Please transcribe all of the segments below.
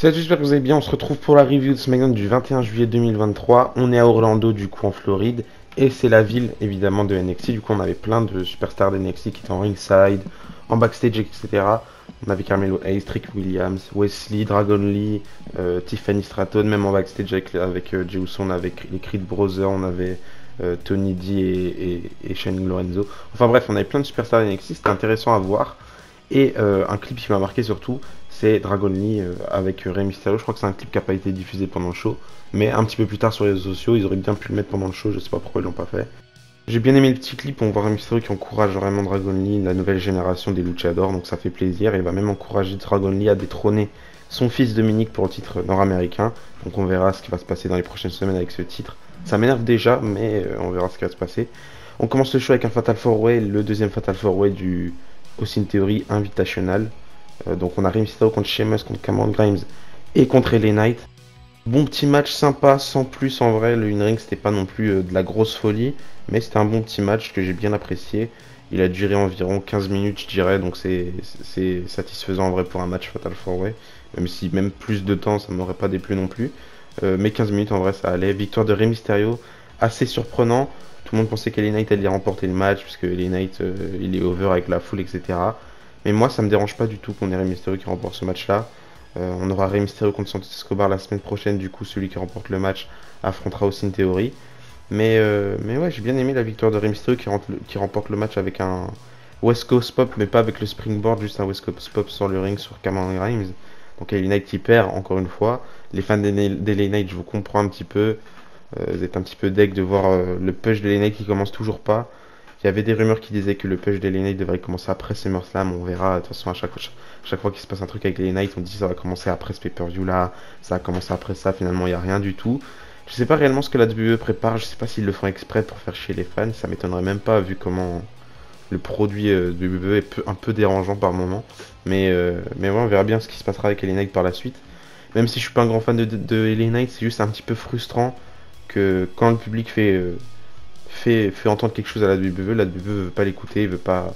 Salut, j'espère que vous allez bien. On se retrouve pour la review de SmackDown du 21 juillet 2023. On est à Orlando, du coup, en Floride. Et c'est la ville, évidemment, de NXT. Du coup, on avait plein de superstars de NXT qui étaient en ringside, en backstage, etc. On avait Carmelo Hayes, Trick Williams, Wesley, Dragon Lee, Tiffany Stratton, même en backstage avec Jey Uso, on avait les Creed Brothers, on avait Tony D et Shining Lorenzo. Enfin bref, on avait plein de superstars de NXT. C'était intéressant à voir. Et un clip qui m'a marqué surtout, c'est Dragon Lee avec Rey Mysterio. Je crois que c'est un clip qui n'a pas été diffusé pendant le show, mais un petit peu plus tard sur les réseaux sociaux. Ils auraient bien pu le mettre pendant le show, je sais pas pourquoi ils l'ont pas fait. J'ai bien aimé le petit clip, on voit Rey Mysterio qui encourage vraiment Dragon Lee, la nouvelle génération des luchadors, donc ça fait plaisir. Il va même encourager Dragon Lee à détrôner son fils Dominique pour le titre nord-américain. Donc on verra ce qui va se passer dans les prochaines semaines avec ce titre. Ça m'énerve déjà, mais on verra ce qui va se passer. On commence le show avec un Fatal 4-Way, le deuxième Fatal 4-Way du Austin Theory Invitational. Donc on a Rey Mysterio contre Sheamus, contre Cameron Grimes et contre LA Knight. Bon petit match sympa, sans plus en vrai. Le in-ring c'était pas non plus de la grosse folie, mais c'était un bon petit match que j'ai bien apprécié. Il a duré environ 15 minutes je dirais, donc c'est satisfaisant en vrai pour un match Fatal 4-Way. Même si même plus de temps ça m'aurait pas déplu non plus. Mais 15 minutes en vrai ça allait. Victoire de Rey Mysterio, assez surprenant. Tout le monde pensait qu'LA Knight allait remporter le match, puisque LA Knight il est over avec la foule, etc. Mais moi, ça me dérange pas du tout qu'on ait Rey Mysterio qui remporte ce match-là. On aura Rey Mysterio contre Santos Escobar la semaine prochaine. Du coup, celui qui remporte le match affrontera Austin Theory. Mais ouais, j'ai bien aimé la victoire de Rey Mysterio qui remporte le match avec un West Coast Pop, mais pas avec le springboard, juste un West Coast Pop sur le ring sur Cameron Grimes. Donc LA Knight qui perd encore une fois. Les fans d'LA Knight, je vous comprends un petit peu. Vous êtes un petit peu deg de voir le push d'LA Knight qui commence toujours pas. Il y avait des rumeurs qui disaient que le push d'LA Knight devrait commencer après SummerSlam. On verra. De toute façon, chaque fois qu'il se passe un truc avec LA Knight, on dit ça va commencer après ce pay-per-view là. Ça va commencer après ça. Finalement, il n'y a rien du tout. Je sais pas réellement ce que la WWE prépare. Je sais pas s'ils le font exprès pour faire chier les fans. Ça m'étonnerait même pas vu comment le produit de WWE est un peu dérangeant par moment. Mais ouais, on verra bien ce qui se passera avec LA Knight par la suite. Même si je suis pas un grand fan de LA Knight, c'est juste un petit peu frustrant que quand le public fait entendre quelque chose à la WWE veut pas l'écouter, veut pas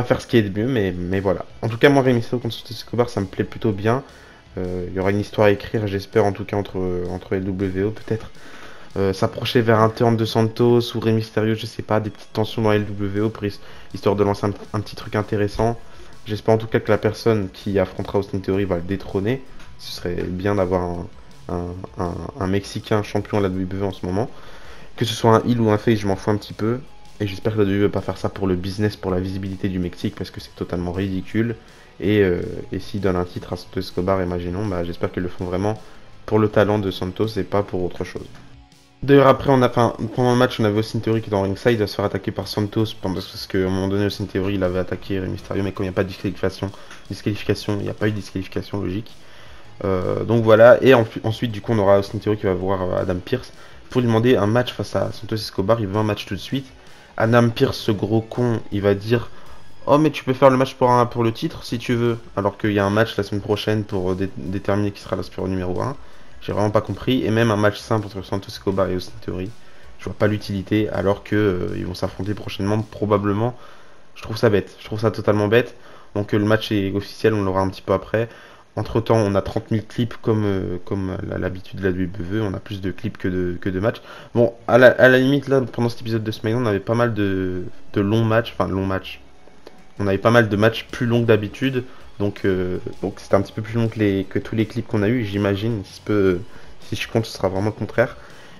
faire ce qui est de mieux, mais voilà. En tout cas, moi, Rey Mysterio contre Santos Escobar, ça me plaît plutôt bien. Il y aura une histoire à écrire, j'espère, en tout cas, entre les LWO, peut-être. S'approcher vers un turn de Santos ou Rey Mysterio, je sais pas, des petites tensions dans les LWO, histoire de lancer un petit truc intéressant. J'espère en tout cas que la personne qui affrontera Austin Theory va le détrôner. Ce serait bien d'avoir un Mexicain champion à la WWE en ce moment. Que ce soit un heel ou un face, je m'en fous un petit peu. Et j'espère que la WWE ne va pas faire ça pour le business, pour la visibilité du Mexique, parce que c'est totalement ridicule. Et s'ils donnent un titre à Santos Escobar, imaginons, bah, j'espère qu'ils le font vraiment pour le talent de Santos et pas pour autre chose. D'ailleurs, après, pendant le match, on avait Austin Theory qui est dans ringside, il va se faire attaquer par Santos, parce qu'à un moment donné, Austin Theory, il avait attaqué Rey Mysterio, mais comme il n'y a pas de disqualification, il n'y a pas eu de disqualification logique. Donc voilà, et ensuite, du coup, on aura Austin Theory qui va voir Adam Pearce pour lui demander un match face à Santos Escobar. Il veut un match tout de suite. Adam Pearce, ce gros con, il va dire: oh, mais tu peux faire le match pour le titre si tu veux, alors qu'il y a un match la semaine prochaine pour déterminer qui sera l'aspirant numéro 1. J'ai vraiment pas compris. Et même un match simple entre Santos Escobar et Austin Theory, je vois pas l'utilité, alors que ils vont s'affronter prochainement, probablement. Je trouve ça bête, je trouve ça totalement bête. Donc le match est officiel, on l'aura un petit peu après. Entre temps, on a 30 000 clips comme l'habitude de la WWE, on a plus de clips que de matchs. Bon, à la limite, là, pendant cet épisode de SmackDown, on avait pas mal de longs matchs, enfin longs matchs. On avait pas mal de matchs plus longs que d'habitude, donc c'était un petit peu plus long que tous les clips qu'on a eu, j'imagine. Si je compte, ce sera vraiment le contraire.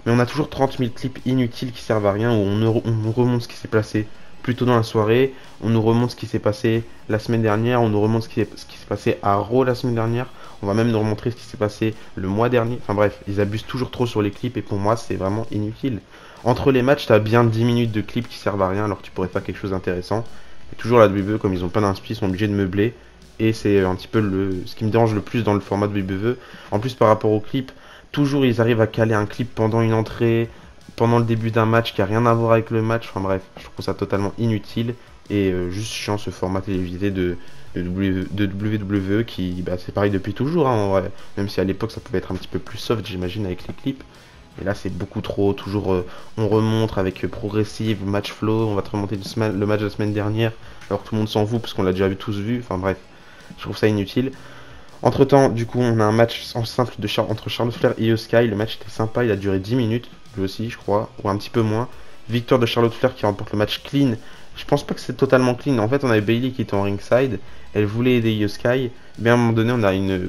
Mais on a toujours 30 000 clips inutiles qui servent à rien, où on nous remonte ce qui s'est passé plus tôt dans la soirée, on nous remonte ce qui s'est passé la semaine dernière, on nous remonte ce qui s'est passé à Raw la semaine dernière, on va même nous remontrer ce qui s'est passé le mois dernier. Enfin bref, ils abusent toujours trop sur les clips et pour moi c'est vraiment inutile. Entre les matchs, t'as bien 10 minutes de clips qui servent à rien alors que tu pourrais faire quelque chose d'intéressant. Et toujours la WWE, comme ils ont pas d'inspi, ils sont obligés de meubler. Et c'est un petit peu ce qui me dérange le plus dans le format de WWE. En plus, par rapport aux clips, toujours ils arrivent à caler un clip pendant une entrée, pendant le début d'un match qui a rien à voir avec le match. Enfin bref, je trouve ça totalement inutile et juste chiant ce format télévisé de WWE qui, bah, c'est pareil depuis toujours, hein, en vrai. Même si à l'époque ça pouvait être un petit peu plus soft, j'imagine, avec les clips. Et là c'est beaucoup trop, toujours on remonte avec progressive, match flow, on va te remonter le match de la semaine dernière, alors que tout le monde s'en fout parce qu'on l'a déjà tous vu. Enfin bref, je trouve ça inutile. Entre temps, du coup, on a un match en simple entre Charlotte Flair et Io Sky. Le match était sympa, il a duré 10 minutes, lui aussi, je crois, ou un petit peu moins. Victoire de Charlotte Flair qui remporte le match clean. Je pense pas que c'est totalement clean. En fait, on avait Bayley qui était en ringside. Elle voulait aider Io Sky. Mais à un moment donné,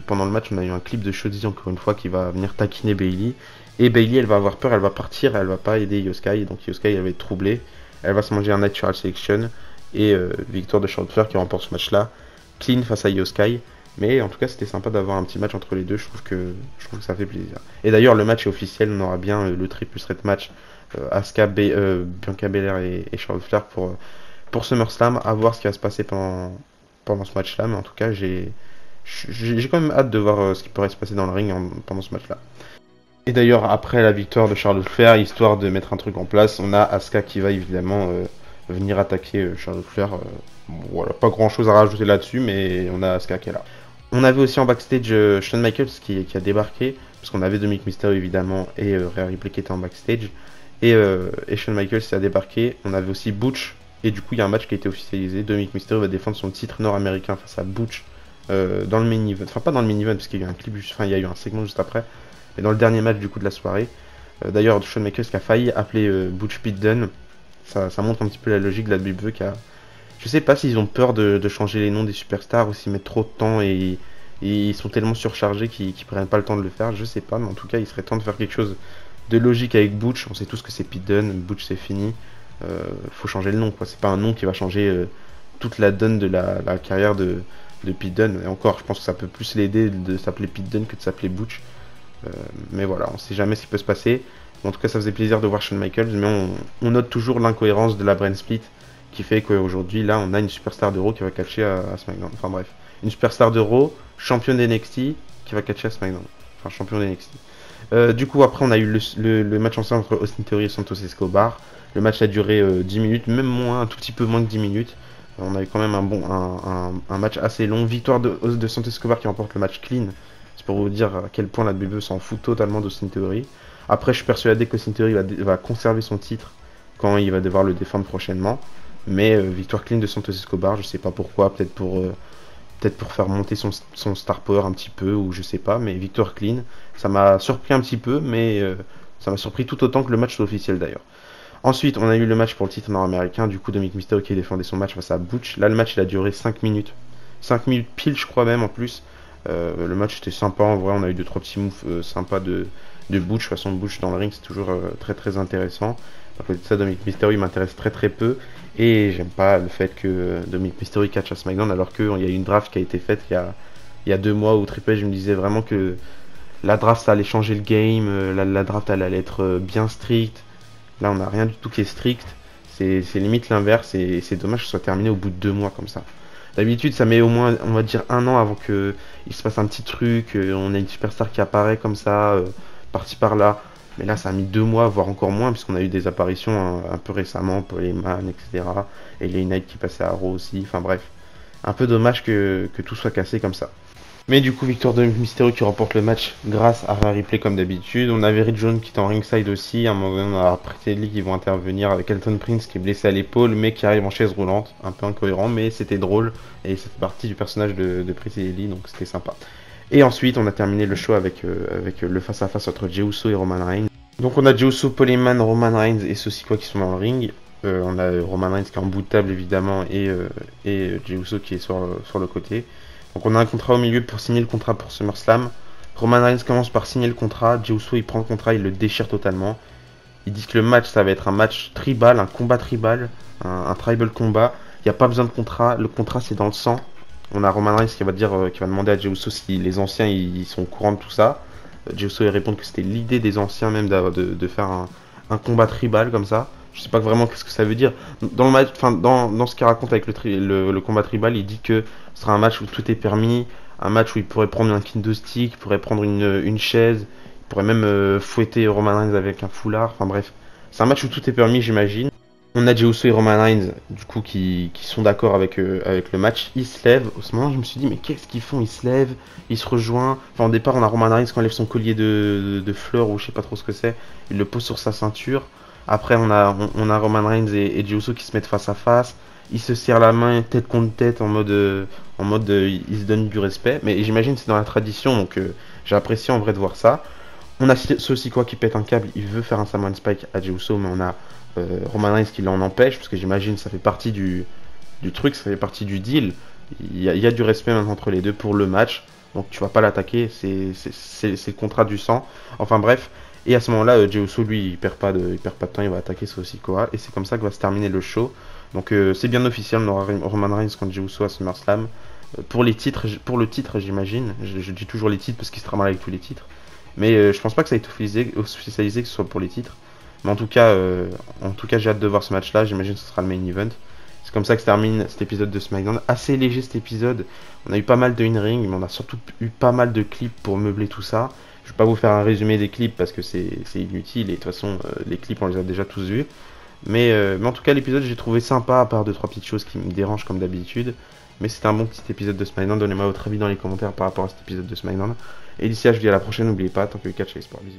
pendant le match, on a eu un clip de Shotzi, encore une fois, qui va venir taquiner Bayley. Et Bayley, elle va avoir peur, elle va partir, elle va pas aider Io Sky. Donc Io Sky, elle va être troublée. Elle va se manger un natural selection. Et victoire de Charlotte Flair qui remporte ce match-là. Clean face à Io Sky. Mais en tout cas, c'était sympa d'avoir un petit match entre les deux. Je trouve que ça fait plaisir. Et d'ailleurs, le match est officiel. On aura bien le triple threat match Asuka, Bianca Belair et Charlotte Flair pour SummerSlam. À voir ce qui va se passer pendant ce match-là. Mais en tout cas, j'ai quand même hâte de voir ce qui pourrait se passer dans le ring pendant ce match-là. Et d'ailleurs, après la victoire de Charlotte Flair, histoire de mettre un truc en place, on a Asuka qui va évidemment venir attaquer Charlotte Flair. Voilà, pas grand chose à rajouter là-dessus, mais on a Asuka qui est là. On avait aussi en backstage Shawn Michaels qui a débarqué, parce qu'on avait Dominic Mysterio évidemment et Rhea Ripley qui était en backstage. Et Shawn Michaels qui a débarqué. On avait aussi Butch, et du coup il y a un match qui a été officialisé. Dominic Mysterio va défendre son titre nord-américain face à Butch dans le main event. Enfin, pas dans le main event, parce qu'il y a eu un clip, enfin il y a eu un segment juste après, mais dans le dernier match du coup de la soirée. D'ailleurs, Shawn Michaels qui a failli appeler Butch Pete Dunne. Ça montre un petit peu la logique de la WWE qui a. Je sais pas s'ils ont peur de changer les noms des superstars ou s'ils mettent trop de temps et ils sont tellement surchargés qu'ils prennent pas le temps de le faire. Je sais pas, mais en tout cas, il serait temps de faire quelque chose de logique avec Butch. On sait tous que c'est Pete Dunne, Butch c'est fini. Faut changer le nom, quoi. C'est pas un nom qui va changer toute la donne de la carrière de Pete Dunne. Et encore, je pense que ça peut plus l'aider de s'appeler Pete Dunne que de s'appeler Butch. Mais voilà, on sait jamais ce qui peut se passer. En tout cas, ça faisait plaisir de voir Shawn Michaels, mais on note toujours l'incohérence de la brand split qui fait qu'aujourd'hui, là, on a une superstar de Raw qui va catcher à SmackDown. Enfin bref, une superstar de Raw, championne d'NXT, qui va catcher à SmackDown. Enfin, champion d'NXT. Du coup, après, on a eu le match ensemble entre Austin Theory et Santos Escobar. Le match a duré 10 minutes, même moins, un tout petit peu moins que 10 minutes. On a eu quand même un match assez long. Victoire de Santos Escobar qui remporte le match clean. C'est pour vous dire à quel point la WWE s'en fout totalement d'Austin Theory. Après, je suis persuadé qu'Austin Theory va conserver son titre quand il va devoir le défendre prochainement. Mais victoire clean de Santos Escobar, je sais pas pourquoi, peut-être pour faire monter son star power un petit peu, ou je sais pas, mais victoire clean, ça m'a surpris un petit peu, mais ça m'a surpris tout autant que le match soit officiel d'ailleurs. Ensuite, on a eu le match pour le titre nord-américain, du coup Dominic Mysterio qui défendait son match face à Butch. Là, le match il a duré 5 minutes. 5 minutes pile, je crois même en plus. Le match était sympa en vrai, on a eu 2-3 petits moves sympas de Butch. De toute façon, Butch dans le ring c'est toujours très très intéressant. À côté de ça, Dominic Mysterio il m'intéresse très très peu. Et j'aime pas le fait que Dominic Mysterio catch à SmackDown alors qu'il y a eu une draft qui a été faite il y a 2 mois où Triple H je me disais vraiment que la draft ça allait changer le game, la draft elle allait être bien stricte. Là on n'a rien du tout qui est strict, c'est limite l'inverse et c'est dommage que ce soit terminé au bout de 2 mois comme ça. D'habitude ça met au moins on va dire 1 an avant que il se passe un petit truc, on a une superstar qui apparaît comme ça, par-ci par-là. Mais là, ça a mis 2 mois, voire encore moins, puisqu'on a eu des apparitions un peu récemment, Paul Heyman, etc. Et les Knight qui passaient à Raw aussi. Enfin bref, un peu dommage que tout soit cassé comme ça. Mais du coup, victoire de Mysterio qui remporte le match grâce à Rhea Ripley comme d'habitude. On avait Rich Jones qui est en ringside aussi. À un moment donné, on a Pretty Lee qui vont intervenir avec Elton Prince qui est blessé à l'épaule, mais qui arrive en chaise roulante. Un peu incohérent, mais c'était drôle. Et ça fait partie du personnage de Pretty Lee, donc c'était sympa. Et ensuite, on a terminé le show avec le face-à-face entre Jey Uso et Roman Reigns. Donc on a Jey Uso, Paul Heyman, Roman Reigns et ceux-ci quoi qui sont dans le ring. On a Roman Reigns qui est en bout de table évidemment et Jey Uso qui est sur le côté. Donc on a un contrat au milieu pour signer le contrat pour SummerSlam. Roman Reigns commence par signer le contrat. Jey Uso il prend le contrat, il le déchire totalement. Ils disent que le match ça va être un match tribal, un combat tribal, un tribal combat. Il n'y a pas besoin de contrat, le contrat c'est dans le sang. On a Roman Reigns qui va demander à Jey Uso si les anciens ils sont au courant de tout ça. Jey Uso il répond que c'était l'idée des anciens même de faire un combat tribal comme ça. Je sais pas vraiment qu'est-ce que ça veut dire. Dans le match, enfin dans ce qu'il raconte avec le combat tribal, il dit que ce sera un match où tout est permis, un match où il pourrait prendre un kendo stick, il pourrait prendre une chaise, il pourrait même fouetter Roman Reigns avec un foulard. Enfin bref, c'est un match où tout est permis, j'imagine. On a Jey Uso et Roman Reigns du coup qui sont d'accord avec le match. Ils se lèvent. Au ce moment je me suis dit mais qu'est-ce qu'ils font? Ils se lèvent, ils se rejoignent. Enfin au départ on a Roman Reigns qui enlève son collier de fleurs ou je sais pas trop ce que c'est. Il le pose sur sa ceinture. Après on a Roman Reigns et Jey Uso qui se mettent face à face. ils se serrent la main tête contre tête en mode ils se donnent du respect. Mais j'imagine que c'est dans la tradition, donc j'ai apprécié en vrai de voir ça. On a ceci quoi qui pète un câble, il veut faire un Samoan Spike à Jey Uso, mais on a Roman Reigns qui l'en empêche, parce que j'imagine ça fait partie du truc, ça fait partie du deal. Il y a du respect maintenant entre les deux pour le match, donc tu vas pas l'attaquer, c'est le contrat du sang. Enfin bref, et à ce moment-là, Jey Uso lui il perd pas de temps, il va attaquer Solo Sikoa, et c'est comme ça que va se terminer le show. Donc c'est bien officiel, on aura Roman Reigns contre Jey Uso à SummerSlam. Pour le titre j'imagine, je dis toujours les titres parce qu'il se travaille avec tous les titres. Mais je pense pas que ça ait été officialisé que ce soit pour les titres. Mais en tout cas, j'ai hâte de voir ce match-là. J'imagine que ce sera le main event. C'est comme ça que se termine cet épisode de SmackDown. Assez léger cet épisode. On a eu pas mal de in-ring, mais on a surtout eu pas mal de clips pour meubler tout ça. Je vais pas vous faire un résumé des clips parce que c'est inutile. Et de toute façon, les clips, on les a déjà tous vus. Mais en tout cas, l'épisode, j'ai trouvé sympa, à part 2-3 petites choses qui me dérangent comme d'habitude. Mais c'était un bon petit épisode de SmackDown. Donnez-moi votre avis dans les commentaires par rapport à cet épisode de SmackDown. Et d'ici là, je vous dis à la prochaine. N'oubliez pas, tant que le catch est sport, bisous.